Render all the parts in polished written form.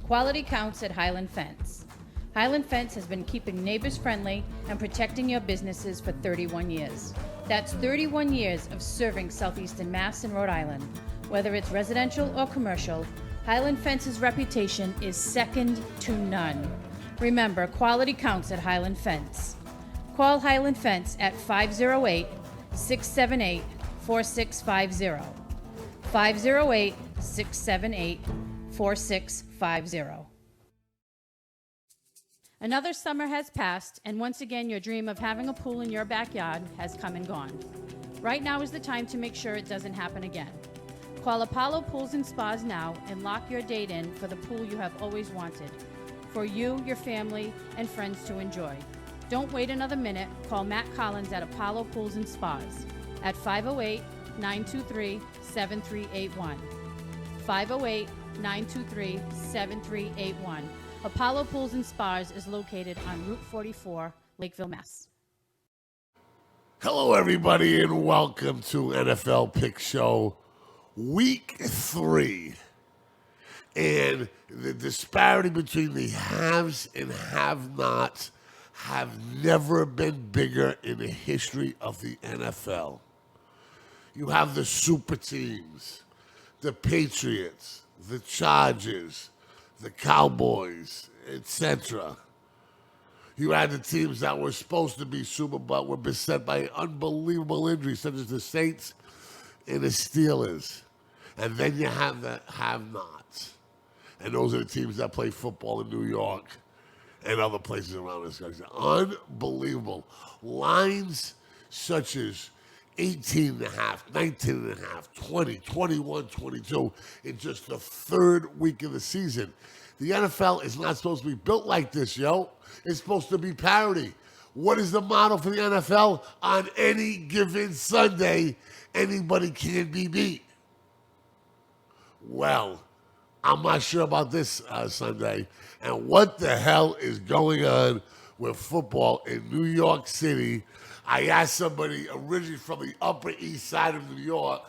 Quality counts at Highland Fence. Highland Fence has been keeping neighbors friendly and protecting your businesses for 31 years. That's 31 years of serving Southeastern Mass and Rhode Island. Whether it's residential or commercial, Highland Fence's reputation is second to none. Remember, quality counts at Highland Fence. Call Highland Fence at 508-678-4650. 508-678-4650. Another summer has passed, and once again your dream of having a pool in your backyard has come and gone. Right now is the time to make sure it doesn't happen again. Call Apollo Pools and Spas now and lock your date in for the pool you have always wanted, for you, your family, and friends to enjoy. Don't wait another minute. Call Matt Collins at Apollo Pools and Spas at 508-923-7381. 508-923-7381. Apollo Pools and Spas is located on Route 44, Lakeville, Mass. Hello, everybody, and welcome to NFL Pick Show Week 3. And the disparity between the haves and have-nots have never been bigger in the history of the NFL. You have the super teams, the Patriots, the Chargers, the Cowboys, etc. You had the teams that were supposed to be super, but were beset by unbelievable injuries, such as the Saints and the Steelers. And then you have the have-nots. And those are the teams that play football in New York and other places around this country. Unbelievable. Lines such as 18.5, 19.5, 20, 21, 22 in just the third week of the season. The NFL is not supposed to be built like this, yo. It's supposed to be parity. What is the model for the NFL? On any given Sunday, anybody can be beat. Well, I'm not sure about this Sunday. And what the hell is going on with football in New York City? I asked somebody originally from the Upper East Side of New York,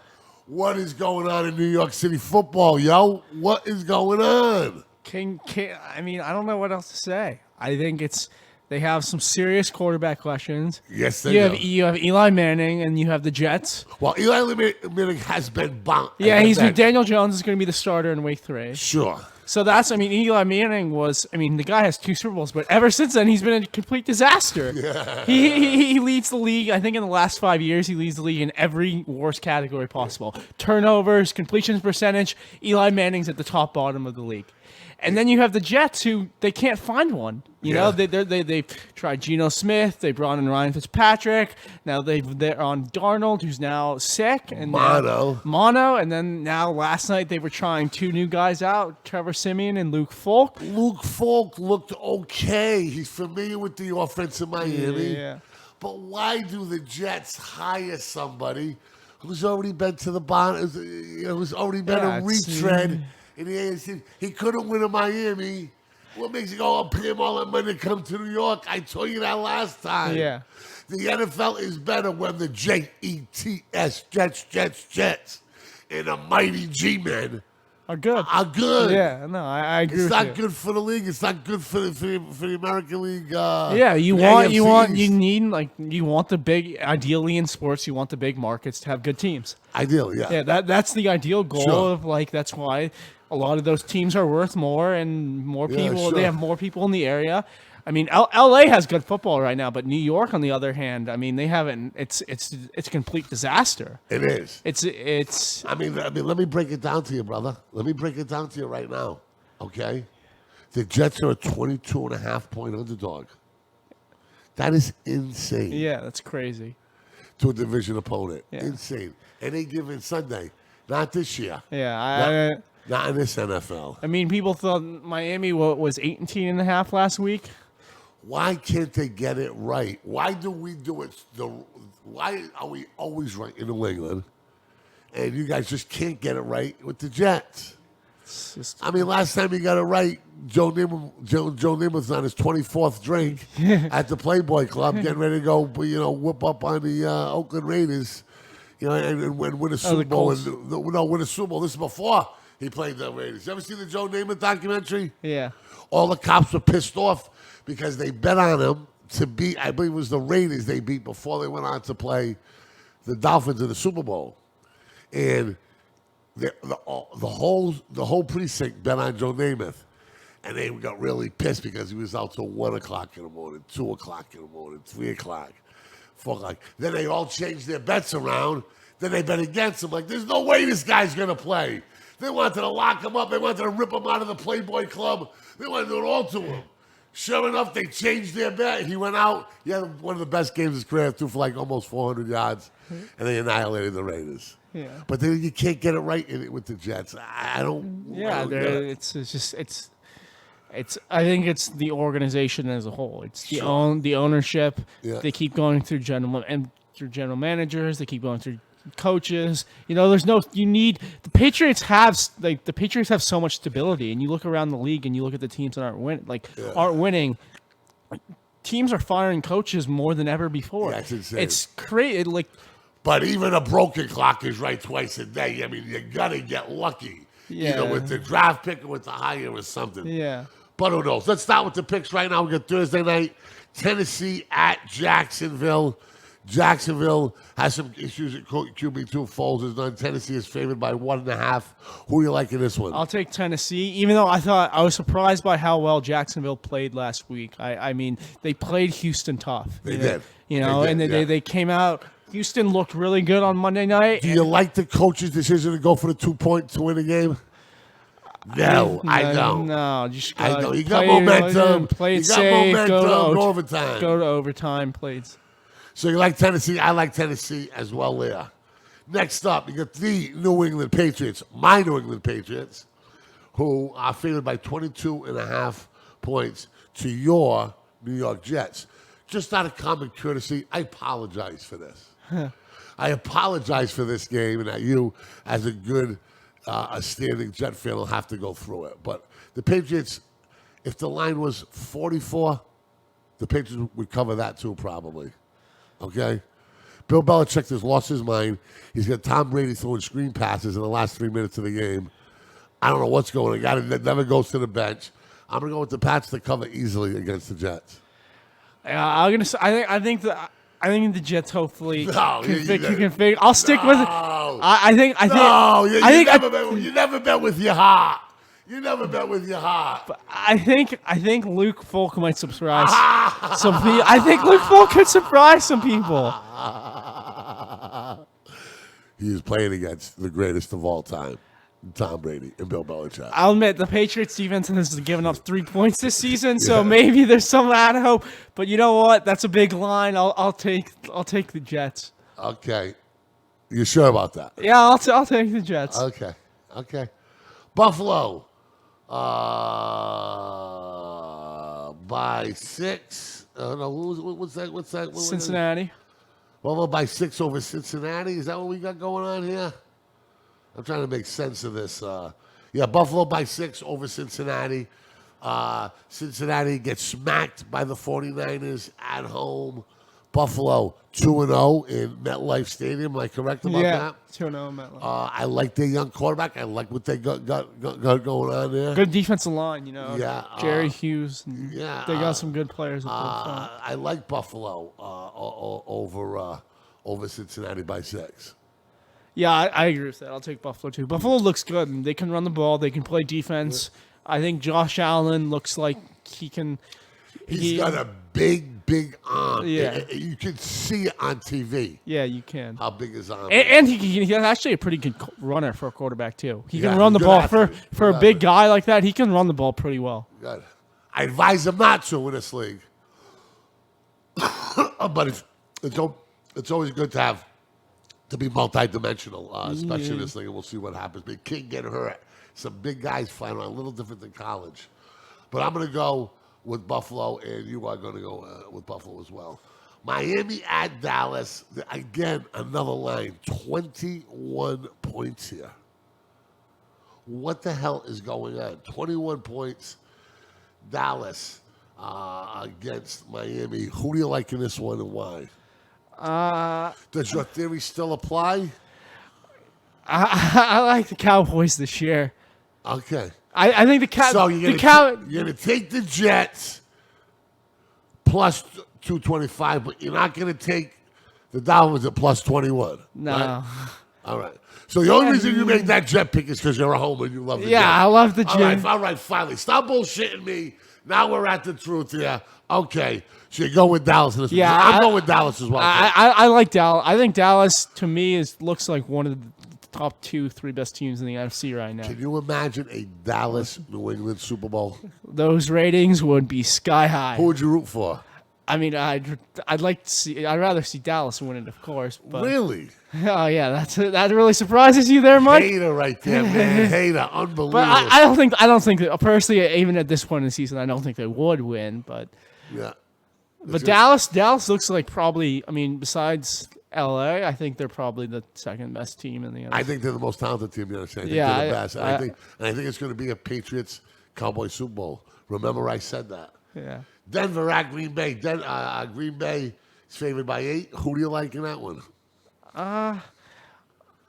what is going on in New York City football, yo? What is going on? I mean, I don't know what else to say. I think they have some serious quarterback questions. Yes, they do. You have Eli Manning and you have the Jets. Well, Eli Manning has been bumped. Yeah, Daniel Jones is going to be the starter in week 3. Sure. So Eli Manning the guy has 2 Super Bowls, but ever since then, he's been a complete disaster. Yeah. He leads the league, I think in the last 5 years, he leads the league in every worst category possible. Turnovers, completions percentage, Eli Manning's at the bottom of the league. And then you have the Jets, who they can't find one. You know, they've tried Geno Smith. They brought in Ryan Fitzpatrick. Now they're on Darnold, who's now sick. And Mono. And then now last night they were trying 2 new guys out, Trevor Siemian and Luke Falk. Luke Falk looked okay. He's familiar with the offense in Miami. Yeah. But why do the Jets hire somebody who's already been to the bottom, who's already been a retread? In the AFC, he couldn't win in Miami. What makes you go, I'll pay him all that money to come to New York? I told you that last time. Yeah. The NFL is better when the Jets, Jets, and the mighty G-men are good. Yeah, no, I agree with you. It's not good for the league. It's not good for the American League. You want the big, ideally in sports, you want the big markets to have good teams. Ideally, yeah. Yeah, that's the ideal goal of that's why a lot of those teams are worth more and more people. Yeah, sure. They have more people in the area. I mean, LA has good football right now, but New York, on the other hand, I mean, they haven't. It's a complete disaster. It is. It's. I mean, let me break it down to you, brother. Let me break it down to you right now. Okay, the Jets are a 22.5-point underdog. That is insane. Yeah, that's crazy. To a division opponent, yeah. Insane. Any given Sunday, not this year. Yeah, not in this NFL. I mean, people thought Miami was 18.5 last week. Why can't they get it right? Why do we do it? Why are we always right in New England, and you guys just can't get it right with the Jets? I mean, last time he got it right, Joe Namath's on his 24th drink at the Playboy Club, getting ready to go, whip up on the Oakland Raiders, and win a Super Bowl. Win a Super Bowl. This is before He played the Raiders. You ever see the Joe Namath documentary? Yeah. All the cops were pissed off because they bet on him to beat, I believe it was the Raiders they beat before they went on to play the Dolphins in the Super Bowl. And the whole precinct bet on Joe Namath. And they got really pissed because he was out till 1 o'clock in the morning, 2 o'clock in the morning, 3 o'clock, 4 o'clock. Then they all changed their bets around. Then they bet against him. Like, there's no way this guy's going to play. They wanted to lock him up. They wanted to rip him out of the Playboy Club. They wanted to do it all to him. Sure enough, they changed their bet. He went out. He had one of the best games of his career, threw for like almost 400 yards, and they annihilated the Raiders. Yeah. But then you can't get it right in it with the Jets. I don't. Yeah, I don't get it. it's. I think it's the organization as a whole. It's the Sure. the ownership. Yeah. They keep going through general managers. They keep going through coaches. You know, there's no. You need the Patriots have so much stability, and you look around the league and you look at the teams that aren't winning. Teams are firing coaches more than ever before. Yeah, it's insane. It's crazy. Like, But even a broken clock is right twice a day. I mean, you got to get lucky. Yeah. Either with the draft pick or with the hire or something. yeah. But who knows? Let's start with the picks right now. We got Thursday night, Tennessee at Jacksonville. Jacksonville has some issues at QB2. Foles is done. Tennessee is favored by 1.5. Who are you liking this one? I'll take Tennessee, even though I was surprised by how well Jacksonville played last week. I mean, they played Houston tough. They did. You know, They did, and they came out. Houston looked really good on Monday night. Do you like the coach's decision to go for the 2 point to win the game? No, I don't. No, just I know. You got momentum. Play You it got safe. momentum. Go overtime. Go to overtime. Plays. So you like Tennessee? I like Tennessee as well there. Next up, you got the New England Patriots, my New England Patriots, who are favored by 22.5 points to your New York Jets. Just out of common courtesy, I apologize for this. I apologize for this game, and that you, as a good, a standing Jet fan, will have to go through it. But the Patriots, if the line was 44, the Patriots would cover that too, probably. Okay? Bill Belichick has lost his mind. He's got Tom Brady throwing screen passes in the last 3 minutes of the game. I don't know what's going on. A guy that never goes to the bench. I'm going to go with the Pats to cover easily against the Jets. I'm gonna. I think the Jets hopefully No, can you figure. I'll stick with it. No. I think. No, I you never bet with your heart. You never bet with your heart. I think Luke Folk might surprise some people. I think Luke Folk could surprise some people. He is playing against the greatest of all time, Tom Brady and Bill Belichick. I'll admit the Patriots defense has given up 3 points this season, so maybe there's some out of hope. But you know what? That's a big line. I'll take the Jets. Okay. You sure about that? Yeah, I'll take the Jets. Okay. Buffalo. By 6. No, what's that? What's Cincinnati. Buffalo by 6 over Cincinnati. Is that what we got going on here? I'm trying to make sense of this. Buffalo by 6 over Cincinnati. Cincinnati gets smacked by the 49ers at home. Buffalo 2-0 in MetLife Stadium. Am I correct about that? 2-0 in MetLife. I like their young quarterback. I like what they got going on there. Good defensive line, you know. Yeah, Jerry Hughes. They got some good players. I like Buffalo over Cincinnati by 6. Yeah, I agree with that. I'll take Buffalo too. Buffalo looks good. And they can run the ball. They can play defense. I think Josh Allen looks like he can. He's got a big arm. Yeah. You can see it on TV. Yeah, you can. How big his arm is. And he's actually a pretty good runner for a quarterback too. He Yeah, can run the good ball athlete. for a big guy like that. He can run the ball pretty well. Good. I advise him not to in this league. But it's always good to be multidimensional, especially in this league, and we'll see what happens. Big King getting hurt. Some big guys flying around, a little different than college. But I'm going to go with Buffalo, and you are going to go with Buffalo as well. Miami at Dallas. Again, another line. 21 points here. What the hell is going on? 21 points. Dallas against Miami. Who do you like in this one and why? Does your theory still apply? I like the Cowboys this year. Okay. I think So the you're gonna take the Jets plus 225, but you're not gonna take the Dolphins at plus 21. No. Right? All right. So the only reason you make that Jet pick is because you're a homer and you love the Jets. Yeah, I love the Jets. All right, finally. Stop bullshitting me. Now we're at the truth here. Okay. So you go with Dallas. Yeah, I'm going with Dallas as well. I like Dallas. I think Dallas, to me, looks like one of the top 2-3 best teams in the NFC right now. Can you imagine a Dallas-New England Super Bowl? Those ratings would be sky high. Who would you root for? I mean, I'd like to see. I'd rather see Dallas win it, of course. But, Really? Oh yeah, that really surprises you there, Mike. Hater right there, man. Hater, unbelievable. But I don't think that personally, even at this point in the season, I don't think they would win. But Yeah. but Dallas looks like probably. I mean, besides LA, I think they're probably the second best team in the NFC. I think they're the most talented team. You understand? I think Yeah, they're the best. I think it's going to be a Patriots Cowboys Super Bowl. Remember, I said that. Yeah. Denver at Green Bay. Green Bay is favored by 8. Who do you like in that one?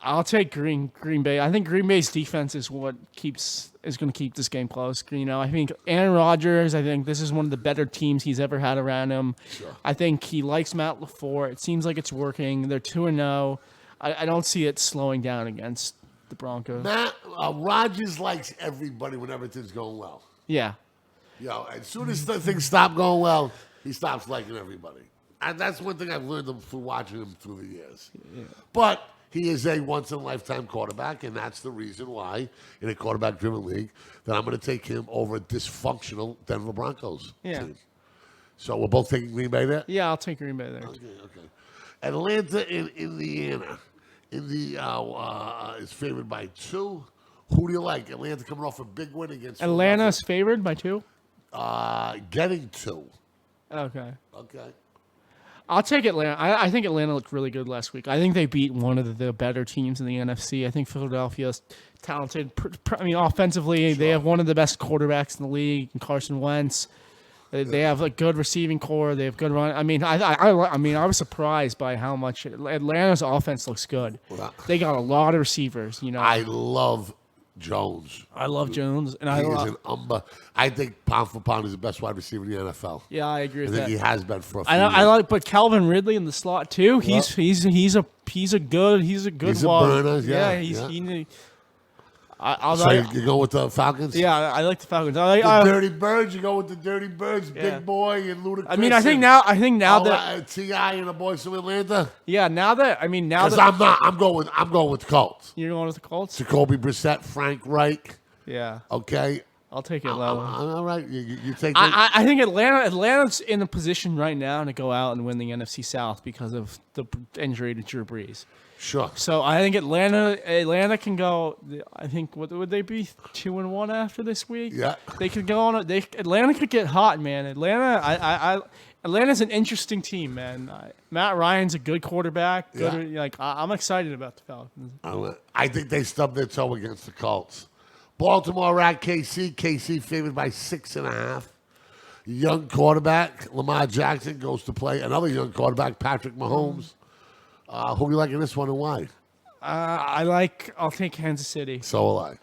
I'll take Green Bay. I think Green Bay's defense is what is going to keep this game close. You know, I think Aaron Rodgers. I think this is one of the better teams he's ever had around him. Sure. I think he likes Matt LaFleur. It seems like it's working. They're 2-0. I don't see it slowing down against the Broncos. Matt Rodgers likes everybody when everything's going well. Yeah. As soon as things stop going well, he stops liking everybody. And that's one thing I've learned through watching him through the years. Yeah. But he is a once-in-a-lifetime quarterback, and that's the reason why, in a quarterback-driven league, that I'm going to take him over a dysfunctional Denver Broncos team. So we're both taking Green Bay there? Yeah, I'll take Green Bay there. Okay. Atlanta in Indiana. Is favored by 2. Who do you like? Atlanta coming off a big win against Atlanta's favored by 2? Getting 2. Okay. Okay. I'll take Atlanta. I think Atlanta looked really good last week. I think they beat one of the better teams in the NFC. I think Philadelphia's talented. Offensively, they have one of the best quarterbacks in the league, Carson Wentz. They have a good receiving core. They have good run. I mean, I was surprised by how much Atlanta's offense looks good. They got a lot of receivers. You know, I love Jones. I love Jones, and I think pound for pound is the best wide receiver in the NFL. Yeah, I agree with that. I think he has been for a few years. But Calvin Ridley in the slot too. He's a good He's a burner. Yeah, So you go with the Falcons? Yeah, I like the Falcons. Dirty Birds. You go with the Dirty Birds, Big Boy and Ludacris. I mean, I think now that T.I. and the boys from Atlanta. Yeah, now that I'm going with the Colts. You're going with the Colts? Jacoby Brissett, Frank Reich. Yeah. Okay. I'll take Atlanta. All right. You take. I think Atlanta's in a position right now to go out and win the NFC South because of the injury to Drew Brees. Sure. So I think Atlanta can go. I think what would they be 2-1 after this week? Yeah. They could go on. Atlanta could get hot, man. Atlanta's an interesting team, man. Matt Ryan's a good quarterback. I'm excited about the Falcons. I think they stubbed their toe against the Colts. Baltimore at KC. KC favored by 6.5. Young quarterback Lamar Jackson goes to play another young quarterback, Patrick Mahomes. Who do you like in this one and why? I'll take Kansas City. So will I.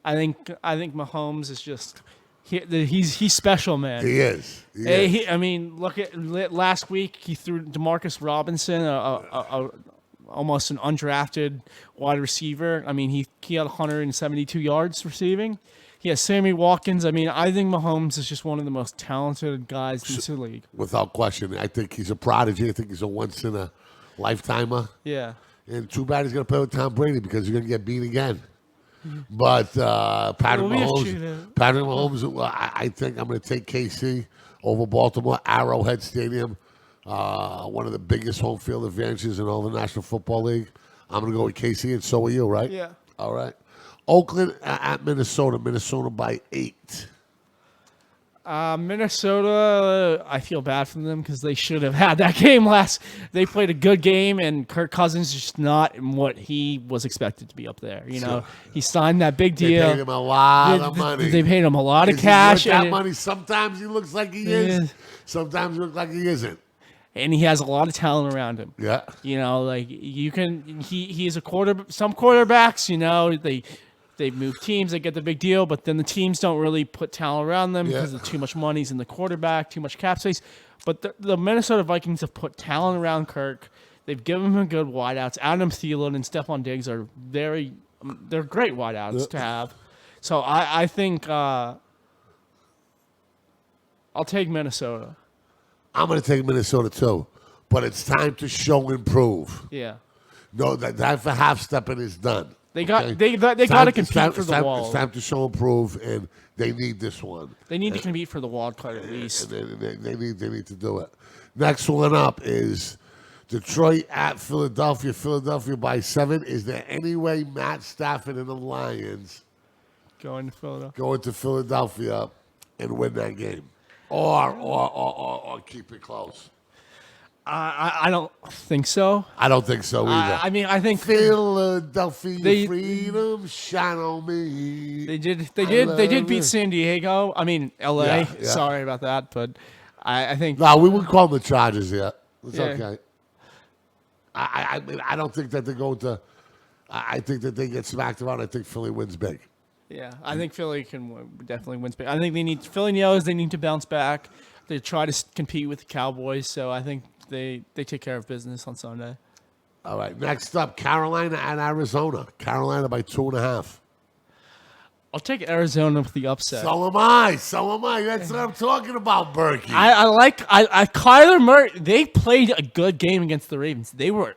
I think Mahomes is just he's special, man. He is. Look at last week he threw DeMarcus Robinson, almost an undrafted wide receiver. I mean, he had 172 yards receiving. He has Sammy Watkins. I mean, I think Mahomes is just one of the most talented guys in the league. Without question. I think he's a prodigy. I think he's a once-in-a-lifetimer. Yeah. And too bad he's going to play with Tom Brady because he's going to get beat again. But Patrick Mahomes, I think I'm going to take KC over Baltimore. Arrowhead Stadium, one of the biggest home field advantages in all the National Football League. I'm going to go with KC, and so are you, right? Yeah. All right. Oakland at Minnesota. Minnesota by 8. Minnesota, I feel bad for them because they should have had that game last. They played a good game, and Kirk Cousins is just not what he was expected to be up there. You know, he signed that big deal. They paid him a lot of money. They paid him a lot of cash. That money, sometimes he looks like he is. Sometimes he looks like he isn't. And he has a lot of talent around him. Yeah. You know, like he's a quarterback. Some quarterbacks, you know, They move teams, they get the big deal, but then the teams don't really put talent around them because of too much money's in the quarterback, too much cap space. But the Minnesota Vikings have put talent around Kirk. They've given him good wideouts. Adam Thielen and Stephon Diggs are they're great wideouts to have. So I think I'll take Minnesota. I'm going to take Minnesota too, but it's time to show and prove. Yeah. No, that time for half stepping is done. They got okay? they got to compete for the wall. It's time to show and prove, and they need this one. They need to compete for the wild card at least. They need to do it. Next one up is Detroit at Philadelphia. Philadelphia by 7. Is there any way Matt Stafford and the Lions Going to Philadelphia and win that game, or keep it close? I don't think so. I don't think so either. I mean, I think Philadelphia freedom shine on me. They did beat San Diego. I mean, L.A. Yeah. Sorry about that, but I think No, we wouldn't call them the Chargers yet. It's Yeah. okay. I mean, I don't think that they're going to. I think that they get smacked around. I think Philly wins big. Yeah, I think Philly definitely wins. I think Philly knows they need to bounce back. They try to compete with the Cowboys, so I think they take care of business on Sunday. All right, next up, Carolina and Arizona. Carolina by 2.5. I'll take Arizona with the upset. So am I. That's what I'm talking about, Burkey. I like Kyler Murray. They played a good game against the Ravens. They were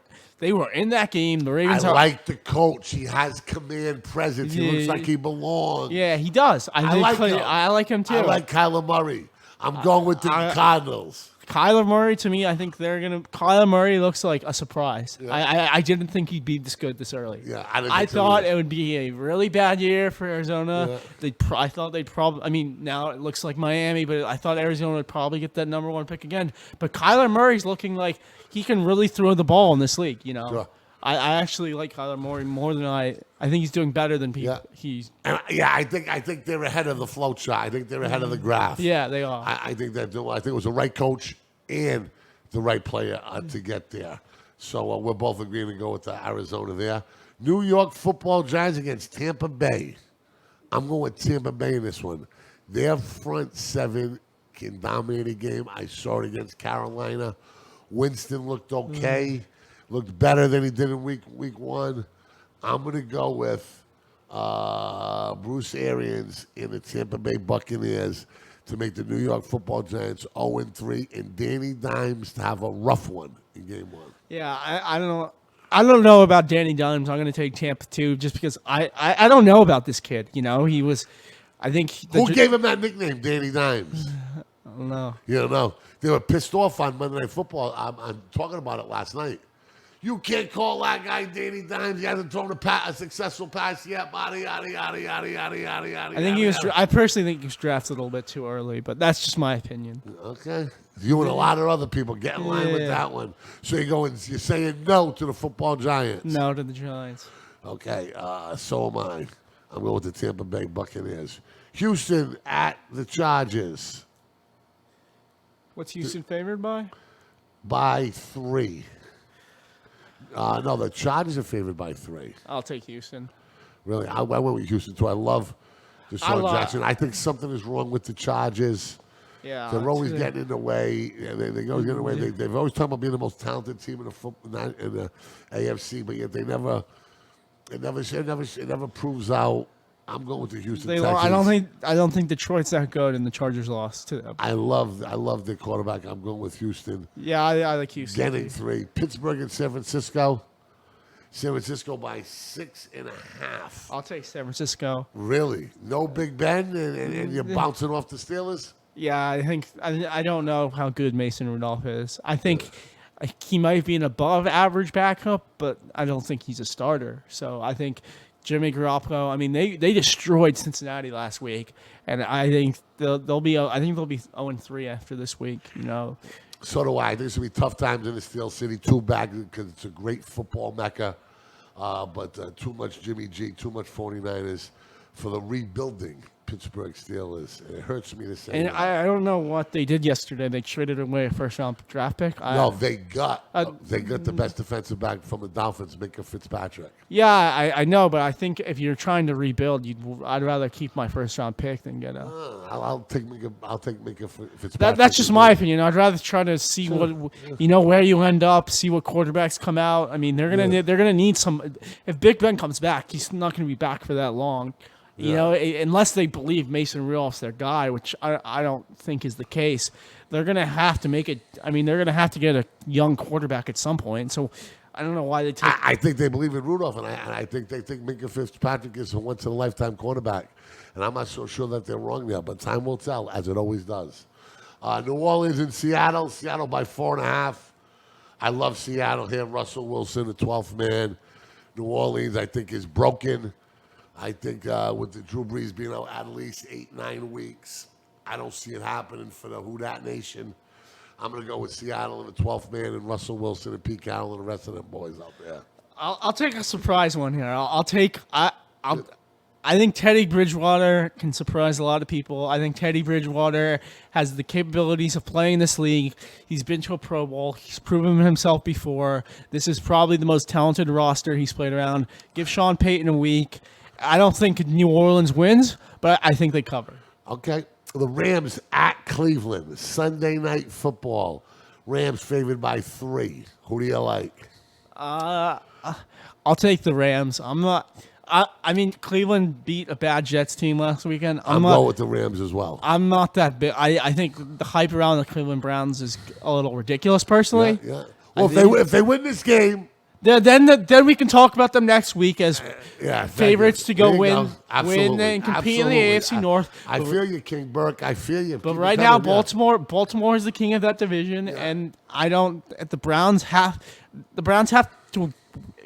in that game. The Ravens like the coach. He has command presence. He looks like he belongs. Yeah, he does. I like him too. I like Kyler Murray. I'm going with the Cardinals. Kyler Murray, to me, I think Kyler Murray looks like a surprise. Yeah. I didn't think he'd be this good this early. Yeah, I thought it would be a really bad year for Arizona. Yeah. I thought they'd probably. I mean, now it looks like Miami, but I thought Arizona would probably get that number 1 pick again. But Kyler Murray's looking like he can really throw the ball in this league. You know, I actually like Kyler Murray more than I think he's doing better than people. Yeah. I think they're ahead of the flow chart. I think they're ahead of the graph. Yeah, they are. I think it was the right coach and the right player to get there. So we're both agreeing to go with Arizona there. New York Football Giants against Tampa Bay. I'm going with Tampa Bay in this one. Their front seven can dominate a game. I saw it against Carolina. Winston looked okay. Looked better than he did in week 1. I'm going to go with Bruce Arians in the Tampa Bay Buccaneers to make the New York Football Giants 0-3, and Danny Dimes to have a rough one in game 1. Yeah, I don't know. I don't know about Danny Dimes. I'm going to take Tampa too, just because I don't know about this kid. You know, he was. I think who gave him that nickname, Danny Dimes? I don't know. You don't know. They were pissed off on Monday Night Football. I'm talking about it last night. You can't call that guy Danny Dimes. He hasn't thrown a successful pass yet. Yada, yada, yada, yada, yada, yada, yada. I think he was. I personally think he was drafted a little bit too early, but that's just my opinion. Okay. You and a lot of other people get in line with that one. So you're saying no to the Football Giants. No to the Giants. Okay. So am I. I'm going with the Tampa Bay Buccaneers. Houston at the Chargers. What's Houston favored by? By 3. No, the Chargers are favored by 3. I'll take Houston. Really? I went with Houston, too. I love Deshaun Jackson. I think something is wrong with the Chargers. Yeah. They're always getting in the way. They always get in the way. They've always talked about being the most talented team in the AFC, but yet it never proves out. I'm going with the Houston Texans. I don't think Detroit's that good, and the Chargers lost to them. I love their quarterback. I'm going with Houston. Yeah, I like Houston. Getting 3. Pittsburgh and San Francisco. San Francisco by 6.5. I'll take San Francisco. Really? No Big Ben, and you're bouncing off the Steelers? Yeah, I think I don't know how good Mason Rudolph is. I think he might be an above average backup, but I don't think he's a starter. So I think Jimmy Garoppolo. I mean, they destroyed Cincinnati last week, and I think they'll be 0-3 after this week. You know. So do I. I think it's going to be tough times in the Steel City. Too bad because it's a great football mecca, but too much Jimmy G, too much 49ers for the rebuilding Pittsburgh Steelers. It hurts me to say And that. I don't know what they did yesterday. They traded away a first-round draft pick. No, they got the best defensive back from the Dolphins, Minka Fitzpatrick. Yeah, I know, but I think if you're trying to rebuild, I'd rather keep my first-round pick than get a. I'll take Minka Fitzpatrick. That's just my opinion. I'd rather try to see where you end up, see what quarterbacks come out. I mean, they're gonna need some. If Big Ben comes back, he's not gonna be back for that long. You know, unless they believe Mason Rudolph's their guy, which I don't think is the case. They're gonna have to make it. I mean, they're gonna have to get a young quarterback at some point. So I don't know why they take. I think they believe in Rudolph, and I think they think Minka Fitzpatrick is a once-in-a-lifetime quarterback. And I'm not so sure that they're wrong there, but time will tell, as it always does. New Orleans and Seattle. Seattle by 4.5. I love Seattle here. Russell Wilson, the 12th man. New Orleans, I think, is broken. I think with the Drew Brees being out at least 8-9 weeks, I don't see it happening for the Who Dat Nation. I'm going to go with Seattle and the 12th man and Russell Wilson and Pete Carroll and the rest of them boys out there. I'll take a surprise one here. I think Teddy Bridgewater can surprise a lot of people. I think Teddy Bridgewater has the capabilities of playing this league. He's been to a Pro Bowl. He's proven himself before. This is probably the most talented roster he's played around. Give Sean Payton a week. I don't think New Orleans wins, but I think they cover. Okay. The Rams at Cleveland. Sunday Night Football. Rams favored by 3. Who do you like? I'll take the Rams. I mean, Cleveland beat a bad Jets team last weekend. I'm going with the Rams as well. I'm not that big. I think the hype around the Cleveland Browns is a little ridiculous, personally. Yeah. Well, if they win this game, then we can talk about them next week as favorites to go win and compete in the AFC North. I feel you, King Burke. I feel you. But right now, Baltimore is the king of that division, and I don't. The Browns have to.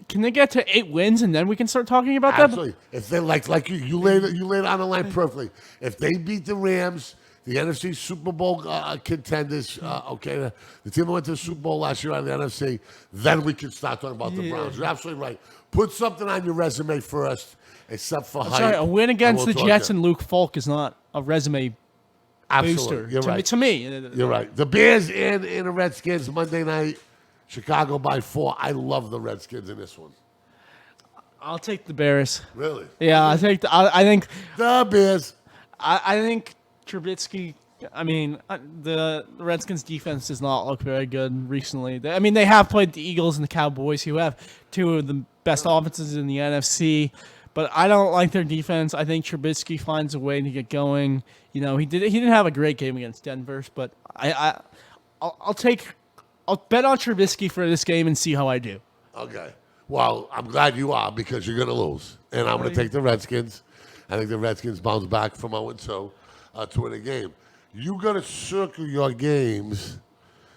Can they get to 8 wins and then we can start talking about them? Absolutely. If they like you laid it on the line perfectly. If they beat the Rams, the NFC Super Bowl contenders, the team that went to the Super Bowl last year out of the NFC, then we can start talking about the Browns. You're absolutely right. Put something on your resume first, except for hype. Sorry, a win against the Jets and Luke Falk is not a resume booster. You're right. To me. You're right. The Bears and the Redskins Monday night. Chicago by 4. I love the Redskins in this one. I'll take the Bears. Really? Yeah, I think the Bears. I think Trubisky. I mean, the Redskins defense does not look very good recently. They have played the Eagles and the Cowboys, who have 2 of the best offenses in the NFC. But I don't like their defense. I think Trubisky finds a way to get going. You know, he didn't have a great game against Denver, but I'll bet on Trubisky for this game and see how I do. Okay. Well, I'm glad you are because you're going to lose. And I'm going to take the Redskins. I think the Redskins bounce back from 0-2 to win a game. You got to circle your games,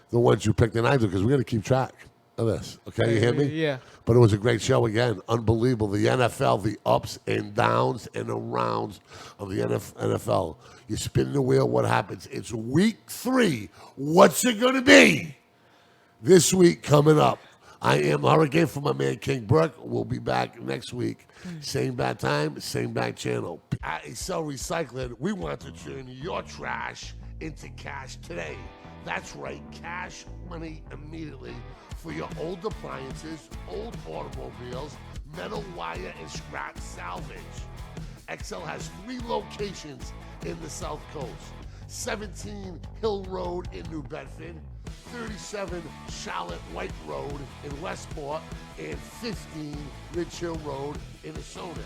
the ones you picked tonight, because we're going to keep track of this. Okay, you hear me? Yeah. But it was a great show again. Unbelievable. The NFL, the ups and downs and the rounds of the NFL. You spin the wheel, what happens? It's week 3. What's it going to be? This week coming up, I am Hurricane for my man King Burke. We'll be back next week. Same bad time, same bad channel. At Excel Recycling, we want to turn your trash into cash today. That's right, cash money immediately for your old appliances, old automobiles, metal wire, and scrap salvage. Excel has 3 locations in the South Coast. 17 Hill Road in New Bedford, 37 Charlotte White Road in Westport, and 15 Ridge Hill Road in Asona.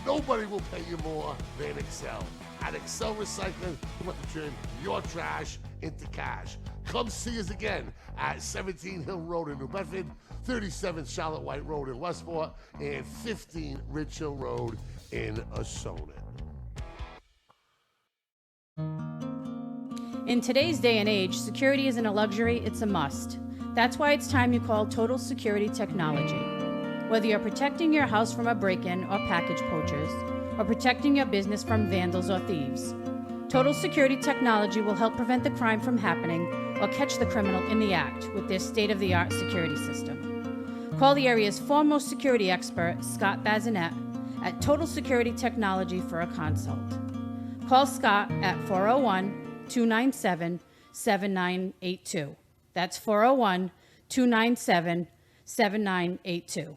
Nobody will pay you more than Excel. At Excel Recycling, we want to turn your trash into cash. Come see us again at 17 Hill Road in New Bedford, 37 Charlotte White Road in Westport, and 15 Ridge Hill Road in Asona. In today's day and age, security isn't a luxury, it's a must. That's why it's time you call Total Security Technology. Whether you're protecting your house from a break-in or package poachers, or protecting your business from vandals or thieves, Total Security Technology will help prevent the crime from happening or catch the criminal in the act with their state-of-the-art security system. Call the area's foremost security expert, Scott Bazinet, at Total Security Technology for a consult. Call Scott at 401-297-7982. That's 401-297-7982.